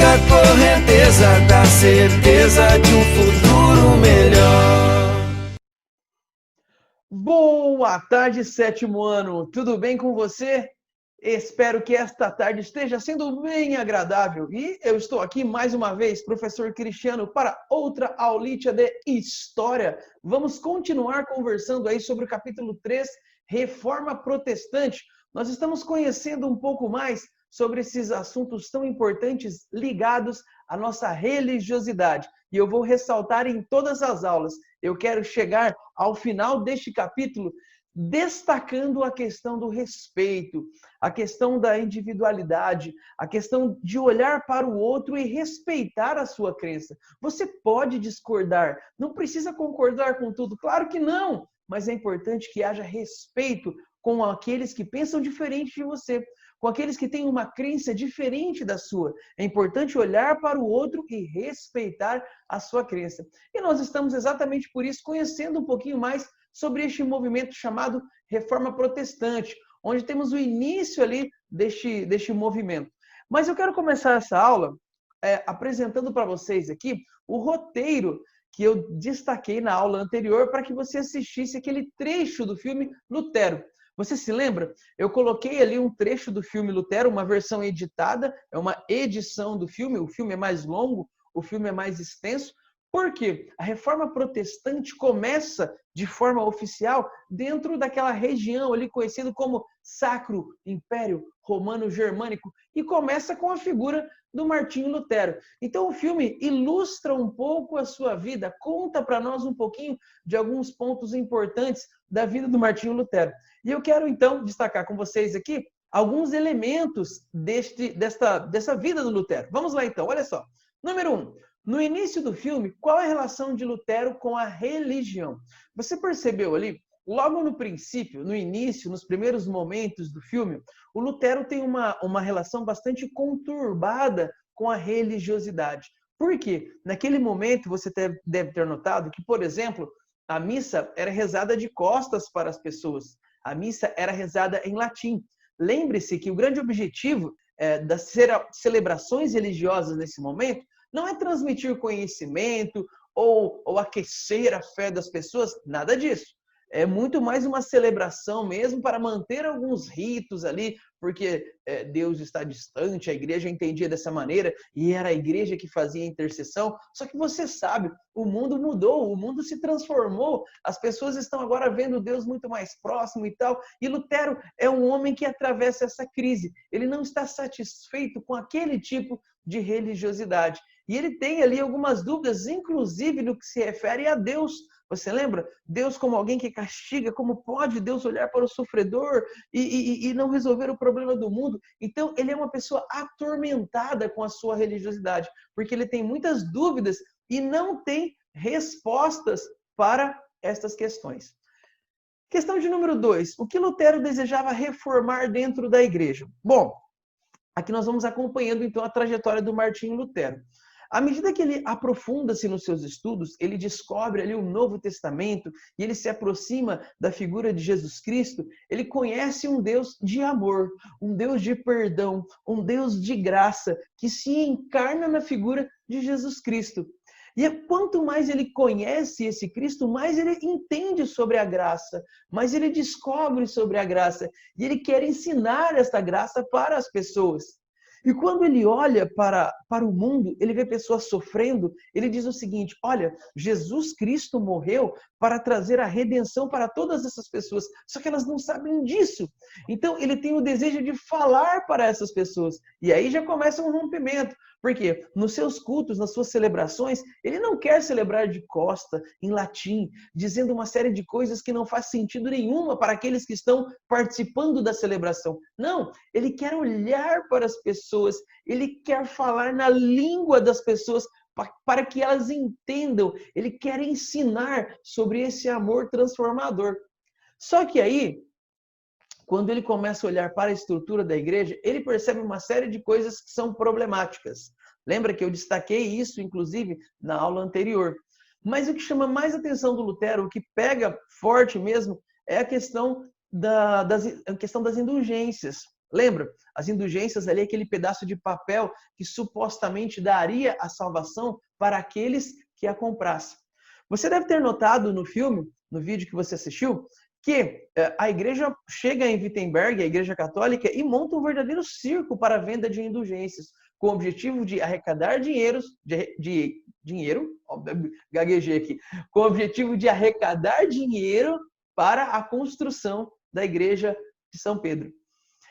a correnteza da certeza de um futuro melhor. Boa tarde, sétimo ano. Tudo bem com você? Espero que esta tarde esteja sendo bem agradável. E eu estou aqui mais uma vez, professor Cristiano, para outra aulita de História. Vamos continuar conversando aí sobre o capítulo 3, Reforma Protestante. Nós estamos conhecendo um pouco mais sobre esses assuntos tão importantes ligados à nossa religiosidade. E eu vou ressaltar em todas as aulas. Eu quero chegar ao final deste capítulo destacando a questão do respeito, a questão da individualidade, a questão de olhar para o outro e respeitar a sua crença. Você pode discordar, não precisa concordar com tudo, claro que não, mas é importante que haja respeito com aqueles que pensam diferente de você, com aqueles que têm uma crença diferente da sua. É importante olhar para o outro e respeitar a sua crença. E nós estamos exatamente por isso conhecendo um pouquinho mais sobre este movimento chamado Reforma Protestante, onde temos o início ali deste movimento. Mas eu quero começar essa aula apresentando para vocês aqui o roteiro que eu destaquei na aula anterior para que você assistisse aquele trecho do filme Lutero. Você se lembra? Eu coloquei ali um trecho do filme Lutero, uma versão editada, é uma edição do filme, o filme é mais longo, o filme é mais extenso. Por quê? A reforma protestante começa de forma oficial dentro daquela região ali conhecida como Sacro Império Romano Germânico e começa com a figura do Martinho Lutero. Então o filme ilustra um pouco a sua vida, conta para nós um pouquinho de alguns pontos importantes da vida do Martinho Lutero. E eu quero então destacar com vocês aqui alguns elementos dessa vida do Lutero. Vamos lá então, olha só. Número 1. No início do filme, qual é a relação de Lutero com a religião? Você percebeu ali, logo no princípio, no início, nos primeiros momentos do filme, o Lutero tem uma relação bastante conturbada com a religiosidade. Por quê? Naquele momento, você deve ter notado que, por exemplo, a missa era rezada de costas para as pessoas. A missa era rezada em latim. Lembre-se que o grande objetivo das celebrações religiosas nesse momento não é transmitir conhecimento ou aquecer a fé das pessoas, nada disso. É muito mais uma celebração mesmo para manter alguns ritos ali, porque Deus está distante, a igreja entendia dessa maneira, e era a igreja que fazia a intercessão. Só que você sabe, o mundo mudou, o mundo se transformou, as pessoas estão agora vendo Deus muito mais próximo e tal, e Lutero é um homem que atravessa essa crise. Ele não está satisfeito com aquele tipo de religiosidade. E ele tem ali algumas dúvidas, inclusive no que se refere a Deus. Você lembra? Deus como alguém que castiga, como pode Deus olhar para o sofredor e não resolver o problema do mundo? Então, ele é uma pessoa atormentada com a sua religiosidade, porque ele tem muitas dúvidas e não tem respostas para estas questões. Questão de número 2. O que Lutero desejava reformar dentro da igreja? Bom, aqui nós vamos acompanhando então a trajetória do Martinho Lutero. À medida que ele aprofunda-se nos seus estudos, ele descobre ali o Novo Testamento e ele se aproxima da figura de Jesus Cristo, ele conhece um Deus de amor, um Deus de perdão, um Deus de graça, que se encarna na figura de Jesus Cristo. E quanto mais ele conhece esse Cristo, mais ele entende sobre a graça, mais ele descobre sobre a graça, e ele quer ensinar esta graça para as pessoas. E quando ele olha para o mundo, ele vê pessoas sofrendo, ele diz o seguinte: olha, Jesus Cristo morreu para trazer a redenção para todas essas pessoas, só que elas não sabem disso. Então ele tem o desejo de falar para essas pessoas. E aí já começa um rompimento. Porque nos seus cultos, nas suas celebrações, ele não quer celebrar de costa, em latim, dizendo uma série de coisas que não faz sentido nenhuma para aqueles que estão participando da celebração. Não, ele quer olhar para as pessoas, ele quer falar na língua das pessoas para que elas entendam. Ele quer ensinar sobre esse amor transformador. Só que aí, quando ele começa a olhar para a estrutura da igreja, ele percebe uma série de coisas que são problemáticas. Lembra que eu destaquei isso, inclusive, na aula anterior. Mas o que chama mais atenção do Lutero, o que pega forte mesmo, é a questão das indulgências. Lembra? As indulgências ali, aquele pedaço de papel que supostamente daria a salvação para aqueles que a comprassem. Você deve ter notado no filme, no vídeo que você assistiu, que a igreja chega em Wittenberg, a igreja católica, e monta um verdadeiro circo para a venda de indulgências, com o objetivo de arrecadar dinheiro, gaguejei aqui, com o objetivo de arrecadar dinheiro para a construção da igreja de São Pedro.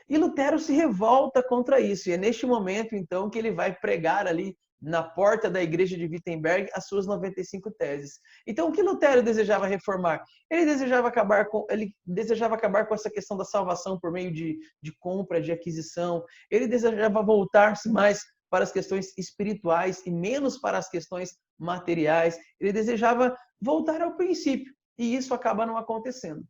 E Lutero se revolta contra isso, e é neste momento, então, que ele vai pregar ali na porta da igreja de Wittenberg as suas 95 teses. Então, o que Lutero desejava reformar? Ele desejava acabar com essa questão da salvação por meio de compra, de aquisição. Ele desejava voltar-se mais para as questões espirituais e menos para as questões materiais. Ele desejava voltar ao princípio, e isso acaba não acontecendo.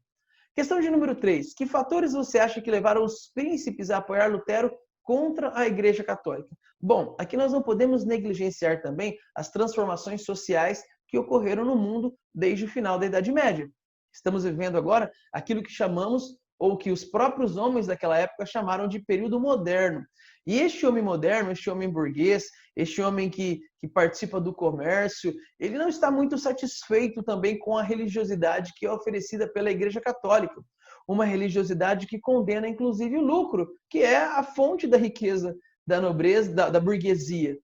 Questão de número 3. Que fatores você acha que levaram os príncipes a apoiar Lutero contra a Igreja Católica? Bom, aqui nós não podemos negligenciar também as transformações sociais que ocorreram no mundo desde o final da Idade Média. Estamos vivendo agora aquilo que chamamos, ou que os próprios homens daquela época chamaram de período moderno. E este homem moderno, este homem burguês, este homem que participa do comércio, ele não está muito satisfeito também com a religiosidade que é oferecida pela Igreja Católica. Uma religiosidade que condena, inclusive, o lucro, que é a fonte da riqueza da nobreza, da burguesia.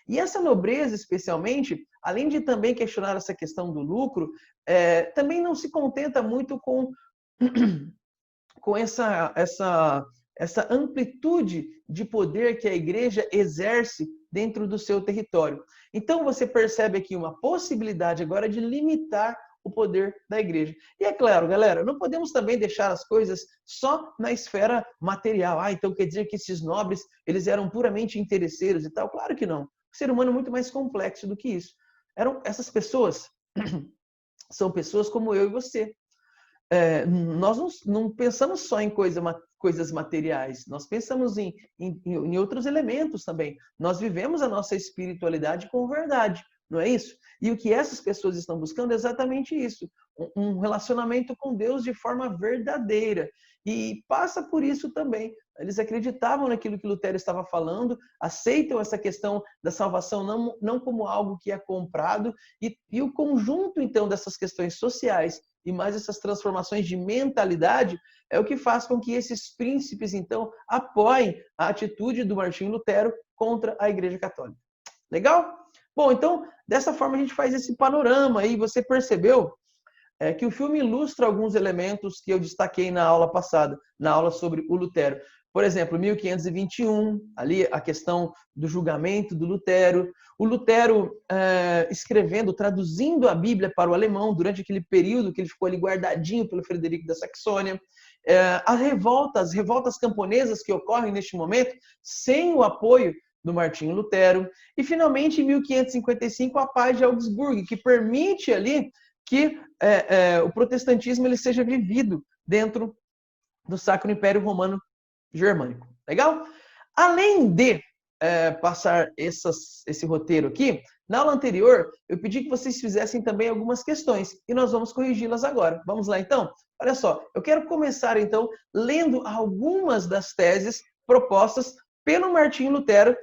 E essa nobreza, especialmente, além de também questionar essa questão do lucro, também não se contenta muito com essa amplitude de poder que a igreja exerce dentro do seu território. Então, você percebe aqui uma possibilidade agora de limitar o poder da igreja. E é claro, galera, não podemos também deixar as coisas só na esfera material. Então quer dizer que esses nobres, eles eram puramente interesseiros e tal? Claro que não. O ser humano é muito mais complexo do que isso. Essas pessoas são pessoas como eu e você. Nós não pensamos só em coisas materiais, nós pensamos em outros elementos também. Nós vivemos a nossa espiritualidade com verdade, não é isso? E o que essas pessoas estão buscando é exatamente isso, um relacionamento com Deus de forma verdadeira. E passa por isso também. Eles acreditavam naquilo que Lutero estava falando, aceitam essa questão da salvação não como algo que é comprado, e o conjunto, então, dessas questões sociais e mais essas transformações de mentalidade é o que faz com que esses príncipes, então, apoiem a atitude do Martinho Lutero contra a Igreja Católica. Legal? Bom, então, dessa forma a gente faz esse panorama aí. Você percebeu que o filme ilustra alguns elementos que eu destaquei na aula passada, na aula sobre o Lutero. Por exemplo, 1521, ali a questão do julgamento do Lutero. O Lutero escrevendo, traduzindo a Bíblia para o alemão durante aquele período que ele ficou ali guardadinho pelo Frederico da Saxônia. As revoltas camponesas que ocorrem neste momento, sem o apoio do Martinho Lutero. E, finalmente, em 1555, a Paz de Augsburgo, que permite ali que o protestantismo ele seja vivido dentro do Sacro Império Romano Germânico. Legal? Além de passar esse roteiro aqui, na aula anterior, eu pedi que vocês fizessem também algumas questões e nós vamos corrigi-las agora. Vamos lá, então? Olha só, eu quero começar, então, lendo algumas das teses propostas pelo Martinho Lutero,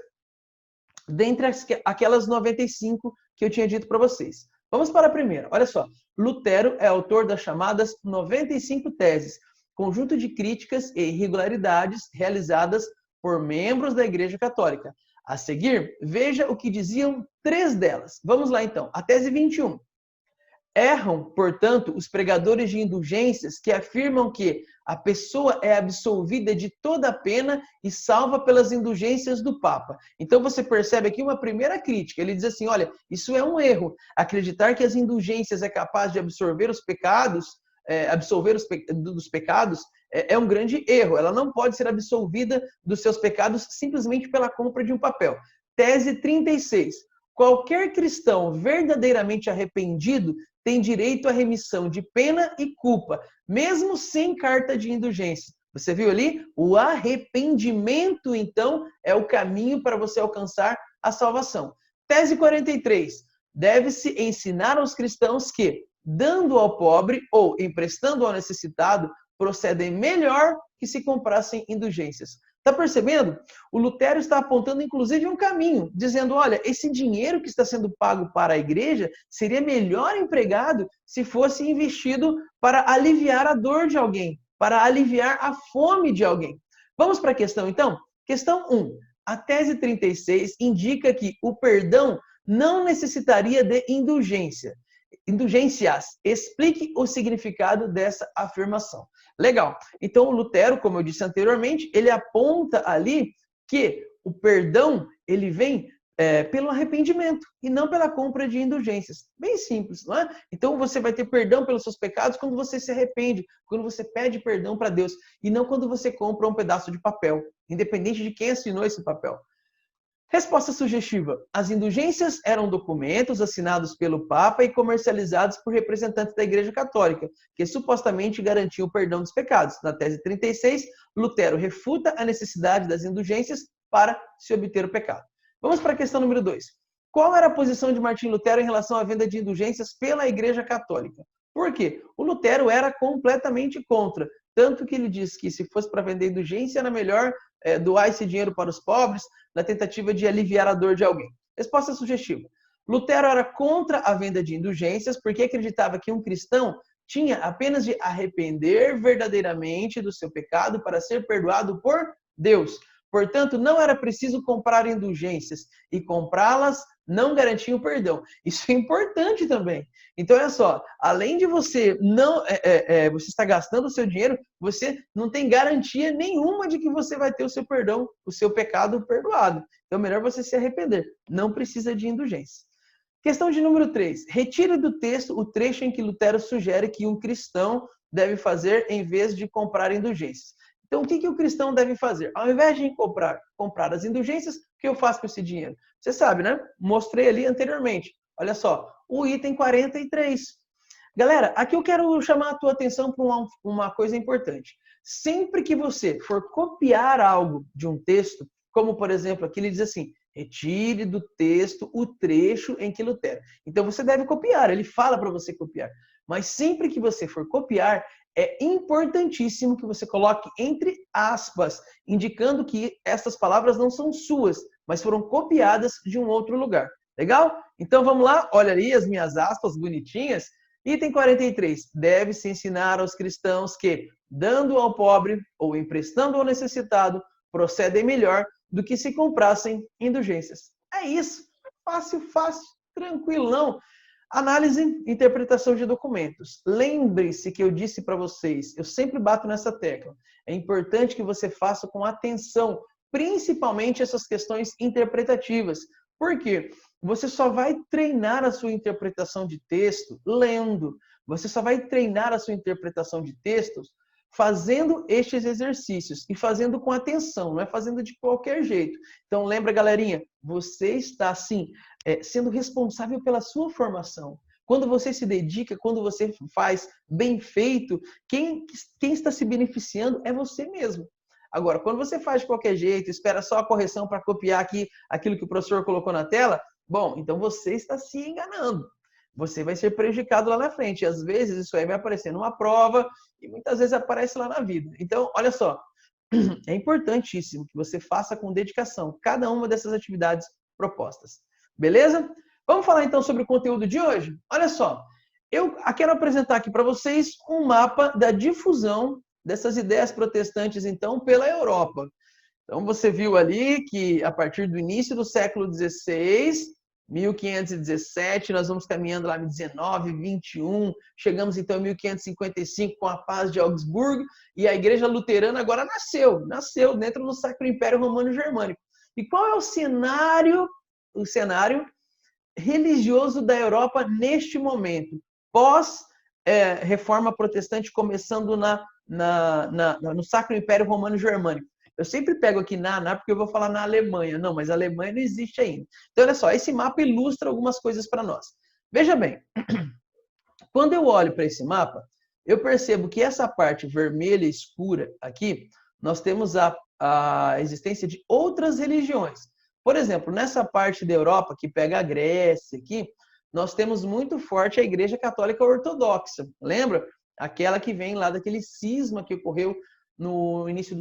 dentre aquelas 95 que eu tinha dito para vocês. Vamos para a primeira. Olha só, Lutero é autor das chamadas 95 teses, conjunto de críticas e irregularidades realizadas por membros da Igreja Católica. A seguir, veja o que diziam 3 delas. Vamos lá, então. A tese 21. Erram, portanto, os pregadores de indulgências que afirmam que a pessoa é absolvida de toda a pena e salva pelas indulgências do Papa. Então você percebe aqui uma primeira crítica. Ele diz assim, olha, isso é um erro. Acreditar que as indulgências é capaz de absorver os pecados, dos pecados, é um grande erro. Ela não pode ser absolvida dos seus pecados simplesmente pela compra de um papel. Tese 36. Qualquer cristão verdadeiramente arrependido tem direito à remissão de pena e culpa, mesmo sem carta de indulgência. Você viu ali? O arrependimento, então, é o caminho para você alcançar a salvação. Tese 43. Deve-se ensinar aos cristãos que, dando ao pobre ou emprestando ao necessitado, procedem melhor que se comprassem indulgências. Está percebendo? O Lutero está apontando, inclusive, um caminho, dizendo, olha, esse dinheiro que está sendo pago para a igreja seria melhor empregado se fosse investido para aliviar a dor de alguém, para aliviar a fome de alguém. Vamos para a questão, então? Questão 1. A tese 36 indica que o perdão não necessitaria de indulgência. Indulgências. Explique o significado dessa afirmação. Legal. Então, o Lutero, como eu disse anteriormente, ele aponta ali que o perdão, ele vem pelo arrependimento e não pela compra de indulgências. Bem simples, não é? Então, você vai ter perdão pelos seus pecados quando você se arrepende, quando você pede perdão para Deus, e não quando você compra um pedaço de papel, independente de quem assinou esse papel. Resposta sugestiva. As indulgências eram documentos assinados pelo Papa e comercializados por representantes da Igreja Católica, que supostamente garantiam o perdão dos pecados. Na tese 36, Lutero refuta a necessidade das indulgências para se obter o pecado. Vamos para a questão número 2. Qual era a posição de Martim Lutero em relação à venda de indulgências pela Igreja Católica? Por quê? O Lutero era completamente contra. Tanto que ele diz que se fosse para vender indulgência, era melhor doar esse dinheiro para os pobres, na tentativa de aliviar a dor de alguém. Resposta sugestiva. Lutero era contra a venda de indulgências porque acreditava que um cristão tinha apenas de arrepender verdadeiramente do seu pecado para ser perdoado por Deus. Portanto, não era preciso comprar indulgências e comprá-las não garantia o perdão. Isso é importante também. Então, olha só, além de você você estar gastando o seu dinheiro, você não tem garantia nenhuma de que você vai ter o seu perdão, o seu pecado perdoado. Então, é melhor você se arrepender. Não precisa de indulgência. Questão de número 3. Retire do texto o trecho em que Lutero sugere que um cristão deve fazer em vez de comprar indulgências. Então, o que o cristão deve fazer? Ao invés de comprar as indulgências, o que eu faço com esse dinheiro? Você sabe, né? Mostrei ali anteriormente. Olha só, o item 43. Galera, aqui eu quero chamar a tua atenção para uma coisa importante. Sempre que você for copiar algo de um texto, como por exemplo, aqui ele diz assim, retire do texto o trecho em que Lutero. Então você deve copiar, ele fala para você copiar. Mas sempre que você for copiar, é importantíssimo que você coloque entre aspas, indicando que essas palavras não são suas, mas foram copiadas de um outro lugar. Legal? Então vamos lá, olha ali as minhas aspas bonitinhas. Item 43. Deve-se ensinar aos cristãos que, dando ao pobre ou emprestando ao necessitado, procedem melhor do que se comprassem indulgências. É isso. Fácil, fácil, tranquilão. Análise e interpretação de documentos. Lembre-se que eu disse para vocês, eu sempre bato nessa tecla. É importante que você faça com atenção, principalmente essas questões interpretativas. Por quê? Você só vai treinar a sua interpretação de texto lendo. Você só vai treinar a sua interpretação de textos fazendo estes exercícios e fazendo com atenção, não é fazendo de qualquer jeito. Então lembra, galerinha, você está assim sendo responsável pela sua formação. Quando você se dedica, quando você faz bem feito, quem está se beneficiando é você mesmo. Agora, quando você faz de qualquer jeito, espera só a correção para copiar aqui aquilo que o professor colocou na tela, bom, então você está se enganando. Você vai ser prejudicado lá na frente. E às vezes isso aí vai aparecer numa prova e muitas vezes aparece lá na vida. Então, olha só, é importantíssimo que você faça com dedicação cada uma dessas atividades propostas. Beleza? Vamos falar então sobre o conteúdo de hoje? Olha só, eu quero apresentar aqui para vocês um mapa da difusão dessas ideias protestantes, então, pela Europa. Então, você viu ali que a partir do início do século XVI, 1517, nós vamos caminhando lá em 19, 21, chegamos então em 1555 com a paz de Augsburgo, e a igreja luterana agora nasceu dentro do Sacro Império Romano Germânico. E qual é o cenário religioso da Europa neste momento? Pós-reforma protestante, começando no Sacro Império Romano Germânico. Eu sempre pego aqui porque eu vou falar na Alemanha. Não, mas a Alemanha não existe ainda. Então, olha só, esse mapa ilustra algumas coisas para nós. Veja bem, quando eu olho para esse mapa, eu percebo que essa parte vermelha escura aqui, nós temos a existência de outras religiões. Por exemplo, nessa parte da Europa, que pega a Grécia aqui, nós temos muito forte a Igreja Católica Ortodoxa. Lembra? Aquela que vem lá daquele cisma que ocorreu no início,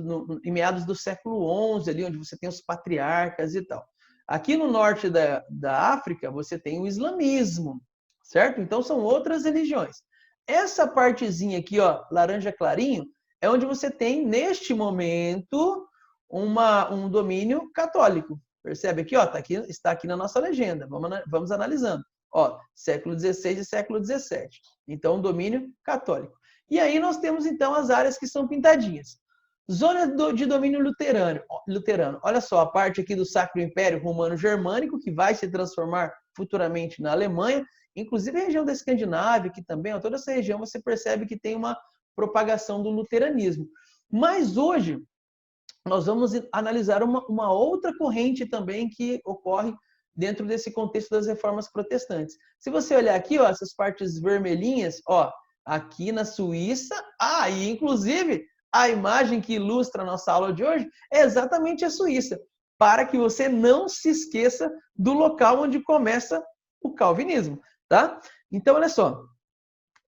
em meados do século XI, ali onde você tem os patriarcas e tal. Aqui no norte da África, você tem o islamismo, certo? Então, são outras religiões. Essa partezinha aqui, ó, laranja clarinho, é onde você tem, neste momento, um domínio católico. Percebe aqui, ó, está aqui na nossa legenda. Vamos analisando. Ó, século XVI e século XVII. Então, domínio católico. E aí nós temos, então, as áreas que são pintadinhas. Zona de domínio luterano. Olha só, a parte aqui do Sacro Império Romano-Germânico, que vai se transformar futuramente na Alemanha, inclusive a região da Escandinávia, que também, ó, toda essa região você percebe que tem uma propagação do luteranismo. Mas hoje, nós vamos analisar uma outra corrente também que ocorre dentro desse contexto das reformas protestantes. Se você olhar aqui, ó, essas partes vermelhinhas, ó, aqui na Suíça, e inclusive a imagem que ilustra a nossa aula de hoje é exatamente a Suíça, para que você não se esqueça do local onde começa o calvinismo, tá? Então, olha só,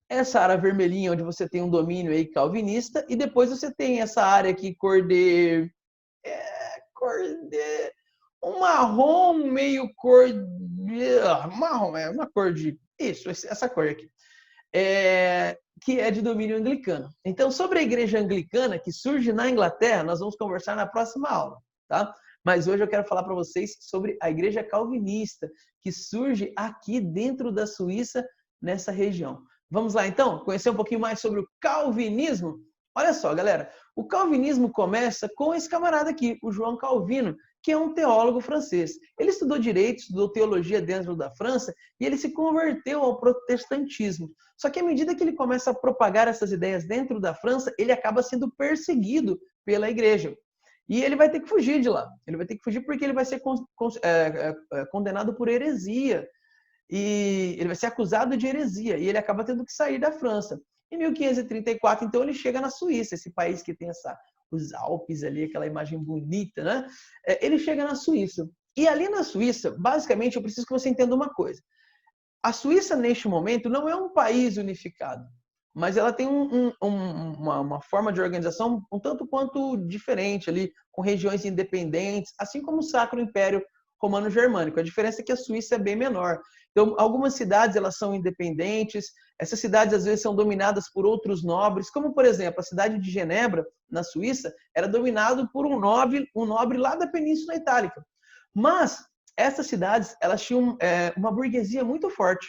essa área vermelhinha onde você tem um domínio aí calvinista, e depois você tem essa área aqui um marrom meio marrom, uma cor de essa cor aqui, que é de domínio anglicano. Então, sobre a igreja anglicana que surge na Inglaterra, nós vamos conversar na próxima aula, tá? Mas hoje eu quero falar para vocês sobre a igreja calvinista que surge aqui dentro da Suíça, nessa região. Vamos lá, então, conhecer um pouquinho mais sobre o calvinismo? Olha só, galera, o calvinismo começa com esse camarada aqui, o João Calvino, que é um teólogo francês. Ele estudou direito, estudou teologia dentro da França e ele se converteu ao protestantismo. Só que à medida que ele começa a propagar essas ideias dentro da França, ele acaba sendo perseguido pela igreja. E ele vai ter que fugir de lá. Ele vai ter que fugir porque ele vai ser condenado por heresia. E ele vai ser acusado de heresia. E ele acaba tendo que sair da França. Em 1534, então, ele chega na Suíça, esse país que tem os Alpes ali, aquela imagem bonita, né? Ele chega na Suíça. E ali na Suíça, basicamente, eu preciso que você entenda uma coisa. A Suíça, neste momento, não é um país unificado, mas ela tem uma forma de organização um tanto quanto diferente ali, com regiões independentes, assim como o Sacro Império Romano-Germânico. A diferença é que a Suíça é bem menor. Então, algumas cidades elas são independentes, essas cidades às vezes são dominadas por outros nobres, como por exemplo, a cidade de Genebra, na Suíça, era dominada por um nobre lá da Península Itálica. Mas essas cidades elas tinham uma burguesia muito forte.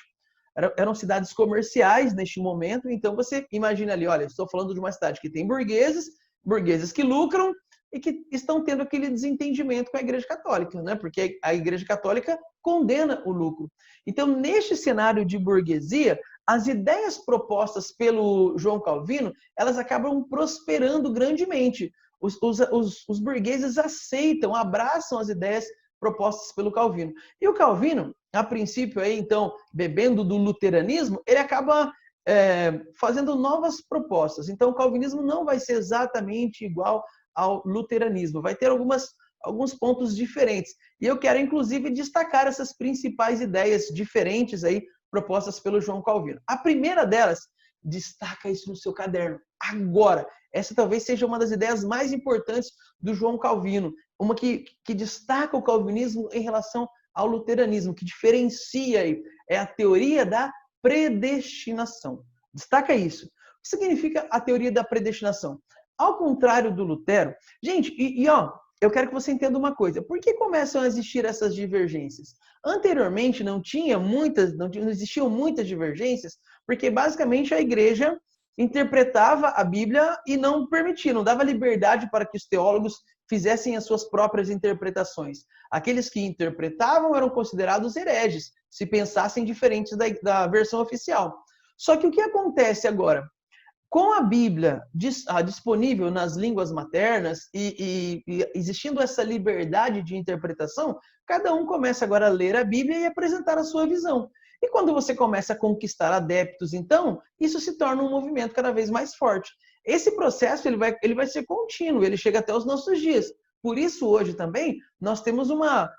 Eram cidades comerciais neste momento, então você imagina ali, olha, estou falando de uma cidade que tem burgueses que lucram e que estão tendo aquele desentendimento com a Igreja Católica, né? Porque a Igreja Católica condena o lucro. Então, neste cenário de burguesia, as ideias propostas pelo João Calvino, elas acabam prosperando grandemente. Os burgueses aceitam, abraçam as ideias propostas pelo Calvino. E o Calvino, a princípio, aí, então, bebendo do luteranismo, ele acaba fazendo novas propostas. Então, o calvinismo não vai ser exatamente igual ao luteranismo, vai ter alguns pontos diferentes. E eu quero, inclusive, destacar essas principais ideias diferentes aí propostas pelo João Calvino. A primeira delas, destaca isso no seu caderno, agora. Essa talvez seja uma das ideias mais importantes do João Calvino, uma que destaca o calvinismo em relação ao luteranismo, que diferencia aí, é a teoria da predestinação. Destaca isso. O que significa a teoria da predestinação? Ao contrário do Lutero, gente, eu quero que você entenda uma coisa. Por que começam a existir essas divergências? Anteriormente não existiam muitas divergências, porque basicamente a igreja interpretava a Bíblia e não permitia, não dava liberdade para que os teólogos fizessem as suas próprias interpretações. Aqueles que interpretavam eram considerados hereges, se pensassem diferentes da versão oficial. Só que o que acontece agora? Com a Bíblia disponível nas línguas maternas e existindo essa liberdade de interpretação, cada um começa agora a ler a Bíblia e apresentar a sua visão. E quando você começa a conquistar adeptos, então, isso se torna um movimento cada vez mais forte. Esse processo ele vai ser contínuo, ele chega até os nossos dias. Por isso, hoje também, nós temos uma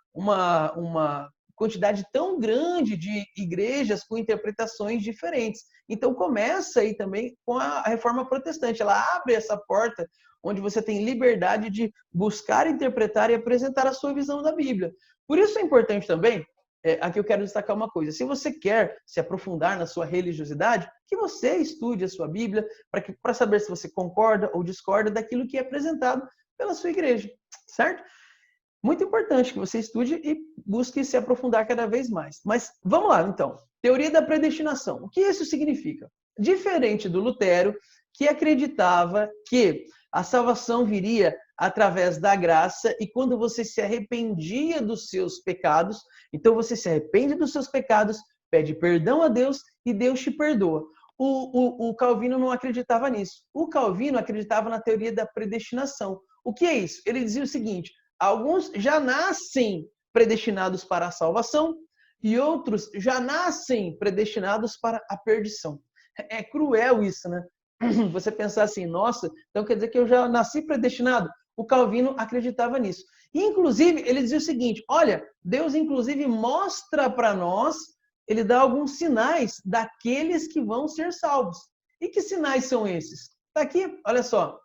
quantidade tão grande de igrejas com interpretações diferentes. Então, começa aí também com a reforma protestante. Ela abre essa porta onde você tem liberdade de buscar, interpretar e apresentar a sua visão da Bíblia. Por isso é importante também, aqui eu quero destacar uma coisa, se você quer se aprofundar na sua religiosidade, que você estude a sua Bíblia para saber se você concorda ou discorda daquilo que é apresentado pela sua igreja, certo? Muito importante que você estude e busque se aprofundar cada vez mais. Mas vamos lá, então. Teoria da predestinação. O que isso significa? Diferente do Lutero, que acreditava que a salvação viria através da graça e quando você se arrependia dos seus pecados, então você se arrepende dos seus pecados, pede perdão a Deus e Deus te perdoa. O Calvino não acreditava nisso. O Calvino acreditava na teoria da predestinação. O que é isso? Ele dizia o seguinte: alguns já nascem predestinados para a salvação e outros já nascem predestinados para a perdição. É cruel isso, né? Você pensar assim, nossa, então quer dizer que eu já nasci predestinado? O Calvino acreditava nisso. E, inclusive, ele dizia o seguinte, olha, Deus, inclusive, mostra para nós, ele dá alguns sinais daqueles que vão ser salvos. E que sinais são esses? Está aqui, olha só,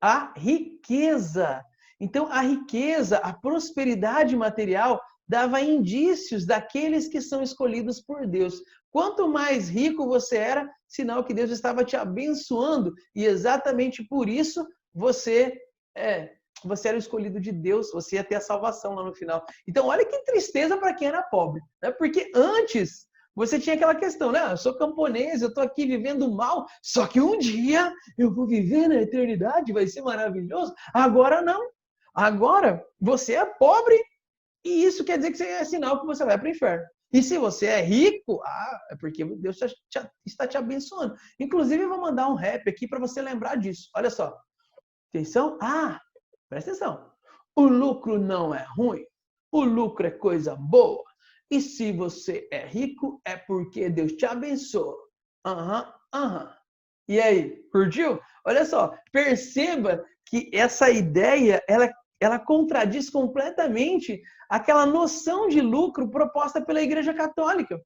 a riqueza. Então, a riqueza, a prosperidade material, dava indícios daqueles que são escolhidos por Deus. Quanto mais rico você era, sinal que Deus estava te abençoando. E exatamente por isso você era o escolhido de Deus, você ia ter a salvação lá no final. Então, olha que tristeza para quem era pobre. Né? Porque antes você tinha aquela questão, né? Eu sou camponês, eu estou aqui vivendo mal, só que um dia eu vou viver na eternidade, vai ser maravilhoso. Agora não. Agora você é pobre e isso quer dizer que é sinal que você vai para o inferno. E se você é rico, é porque Deus está te abençoando. Inclusive, eu vou mandar um rap aqui para você lembrar disso. Olha só. Atenção. Presta atenção. O lucro não é ruim. O lucro é coisa boa. E se você é rico, é porque Deus te abençoa. E aí, curtiu? Olha só, perceba que essa ideia, ela contradiz completamente aquela noção de lucro proposta pela Igreja Católica.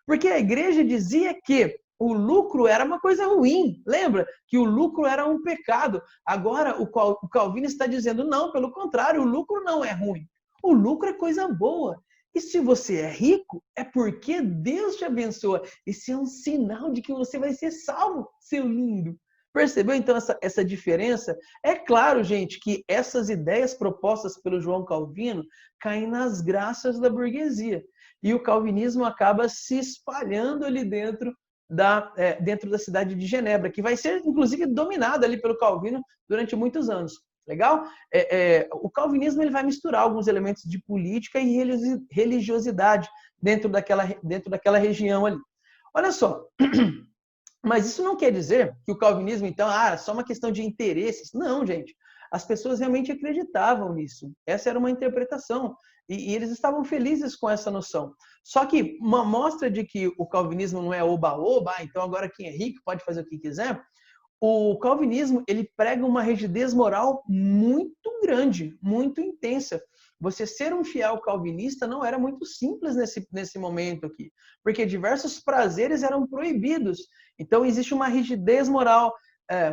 Porque a Igreja dizia que o lucro era uma coisa ruim. Lembra? Que o lucro era um pecado. Agora, o Calvino está dizendo, não, pelo contrário, o lucro não é ruim. O lucro é coisa boa. E se você é rico, é porque Deus te abençoa. Esse é um sinal de que você vai ser salvo, seu lindo. Percebeu, então, essa diferença? É claro, gente, que essas ideias propostas pelo João Calvino caem nas graças da burguesia. E o calvinismo acaba se espalhando ali dentro da cidade de Genebra, que vai ser, inclusive, dominada ali pelo Calvino durante muitos anos. Legal? O calvinismo ele vai misturar alguns elementos de política e religiosidade dentro daquela região ali. Olha só, mas isso não quer dizer que o calvinismo, então, é só uma questão de interesses. Não, gente. As pessoas realmente acreditavam nisso. Essa era uma interpretação. E eles estavam felizes com essa noção. Só que uma mostra de que o calvinismo não é oba-oba, então agora quem é rico pode fazer o que quiser. O calvinismo, ele prega uma rigidez moral muito grande, muito intensa. Você ser um fiel calvinista não era muito simples nesse momento aqui, porque diversos prazeres eram proibidos. Então, existe uma rigidez moral.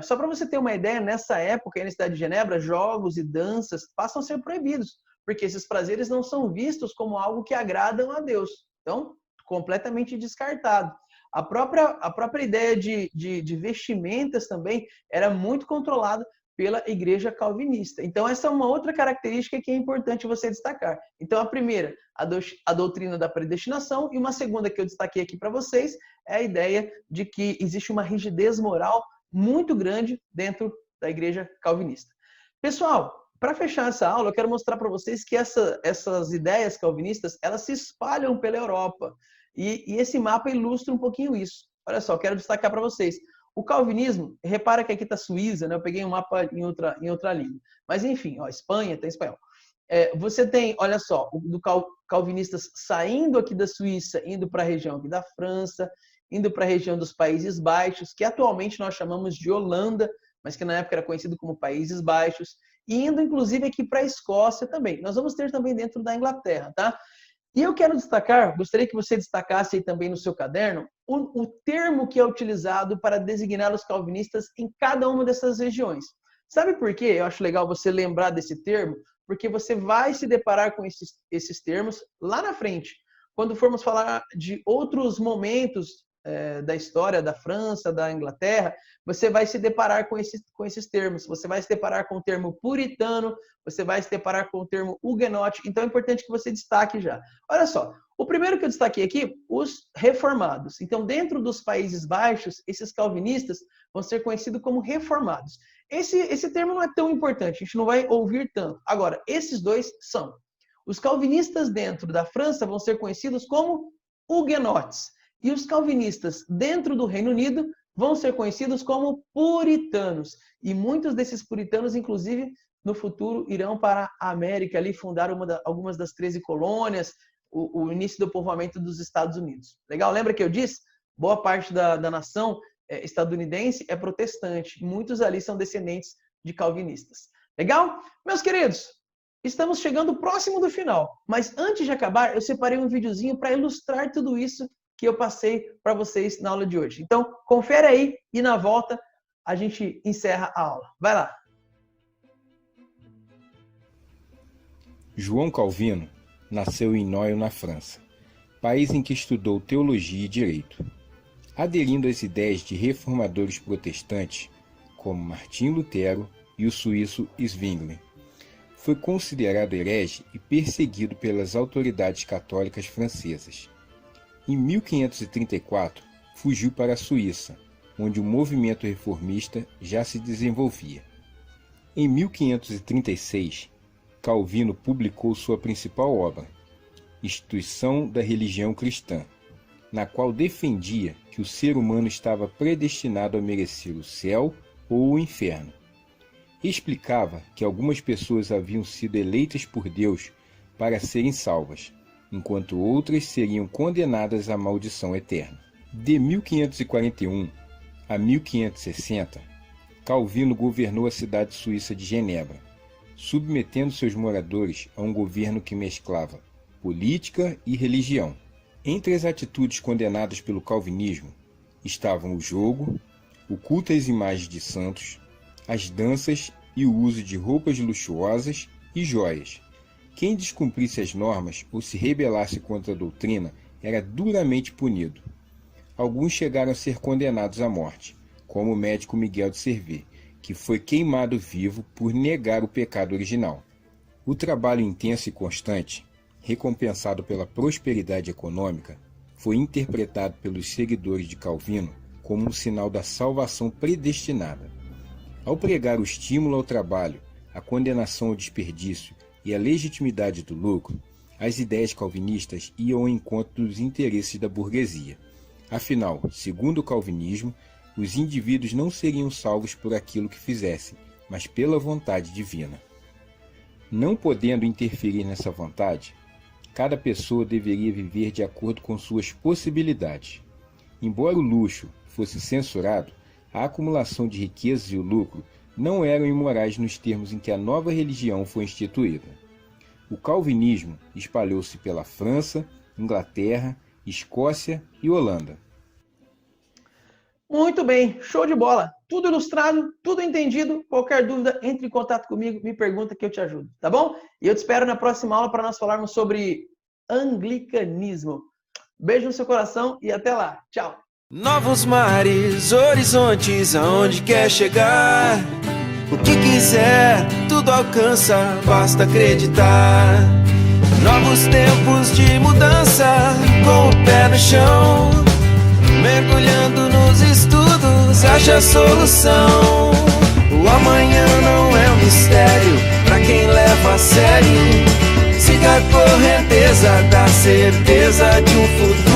Só para você ter uma ideia, nessa época, na cidade de Genebra, jogos e danças passam a ser proibidos, porque esses prazeres não são vistos como algo que agradam a Deus. Então, completamente descartado. A própria ideia de vestimentas também era muito controlada pela igreja calvinista. Então, essa é uma outra característica que é importante você destacar. Então, a primeira, a doutrina da predestinação, e uma segunda que eu destaquei aqui para vocês é a ideia de que existe uma rigidez moral muito grande dentro da igreja calvinista. Pessoal, para fechar essa aula, eu quero mostrar para vocês que essas ideias calvinistas, elas se espalham pela Europa. E esse mapa ilustra um pouquinho isso. Olha só, quero destacar para vocês. O calvinismo, repara que aqui está Suíça, né? Eu peguei um mapa em outra língua. Mas enfim, Espanha, está em espanhol. Você tem, olha só, calvinistas saindo aqui da Suíça, indo para a região aqui da França, indo para a região dos Países Baixos, que atualmente nós chamamos de Holanda, mas que na época era conhecido como Países Baixos, e indo inclusive aqui para a Escócia também. Nós vamos ter também dentro da Inglaterra, tá? E eu quero destacar, gostaria que você destacasse aí também no seu caderno, o termo que é utilizado para designar os calvinistas em cada uma dessas regiões. Sabe por quê? Eu acho legal você lembrar desse termo, porque você vai se deparar com esses termos lá na frente, quando formos falar de outros momentos da história da França, da Inglaterra, você vai se deparar com esses termos. Você vai se deparar com o termo puritano, você vai se deparar com o termo huguenote. Então é importante que você destaque já. Olha só, o primeiro que eu destaquei aqui, os reformados. Então, dentro dos Países Baixos, esses calvinistas vão ser conhecidos como reformados. Esse termo não é tão importante, a gente não vai ouvir tanto. Agora, esses dois são. Os calvinistas dentro da França vão ser conhecidos como huguenotes. E os calvinistas dentro do Reino Unido vão ser conhecidos como puritanos. E muitos desses puritanos, inclusive, no futuro, irão para a América, ali fundar algumas das 13 colônias, o início do povoamento dos Estados Unidos. Legal? Lembra que eu disse? Boa parte da nação estadunidense é protestante. Muitos ali são descendentes de calvinistas. Legal? Meus queridos, estamos chegando próximo do final. Mas antes de acabar, eu separei um videozinho para ilustrar tudo isso que eu passei para vocês na aula de hoje. Então, confere aí e na volta a gente encerra a aula. Vai lá! João Calvino nasceu em Noyon, na França, país em que estudou teologia e direito. Aderindo às ideias de reformadores protestantes, como Martim Lutero e o suíço Zwingli, foi considerado herege e perseguido pelas autoridades católicas francesas. Em 1534, fugiu para a Suíça, onde o movimento reformista já se desenvolvia. Em 1536, Calvino publicou sua principal obra, Instituição da Religião Cristã, na qual defendia que o ser humano estava predestinado a merecer o céu ou o inferno. Explicava que algumas pessoas haviam sido eleitas por Deus para serem salvas, enquanto outras seriam condenadas à maldição eterna. De 1541 a 1560, Calvino governou a cidade suíça de Genebra, submetendo seus moradores a um governo que mesclava política e religião. Entre as atitudes condenadas pelo calvinismo estavam o jogo, o culto às imagens de santos, as danças e o uso de roupas luxuosas e joias. Quem descumprisse as normas ou se rebelasse contra a doutrina era duramente punido. Alguns chegaram a ser condenados à morte, como o médico Miguel de Servet, que foi queimado vivo por negar o pecado original. O trabalho intenso e constante, recompensado pela prosperidade econômica, foi interpretado pelos seguidores de Calvino como um sinal da salvação predestinada. Ao pregar o estímulo ao trabalho, a condenação ao desperdício e a legitimidade do lucro, as ideias calvinistas iam ao encontro dos interesses da burguesia. Afinal, segundo o calvinismo, os indivíduos não seriam salvos por aquilo que fizessem, mas pela vontade divina. Não podendo interferir nessa vontade, cada pessoa deveria viver de acordo com suas possibilidades. Embora o luxo fosse censurado, a acumulação de riquezas e o lucro não eram imorais nos termos em que a nova religião foi instituída. O calvinismo espalhou-se pela França, Inglaterra, Escócia e Holanda. Muito bem, show de bola. Tudo ilustrado, tudo entendido. Qualquer dúvida, entre em contato comigo, me pergunta que eu te ajudo, tá bom? E eu te espero na próxima aula para nós falarmos sobre anglicanismo. Beijo no seu coração e até lá. Tchau. Novos mares, horizontes, aonde quer chegar. O que quiser, tudo alcança, basta acreditar. Novos tempos de mudança, com o pé no chão. Mergulhando nos estudos, acha a solução. O amanhã não é um mistério pra quem leva a sério. Siga a correnteza da certeza de um futuro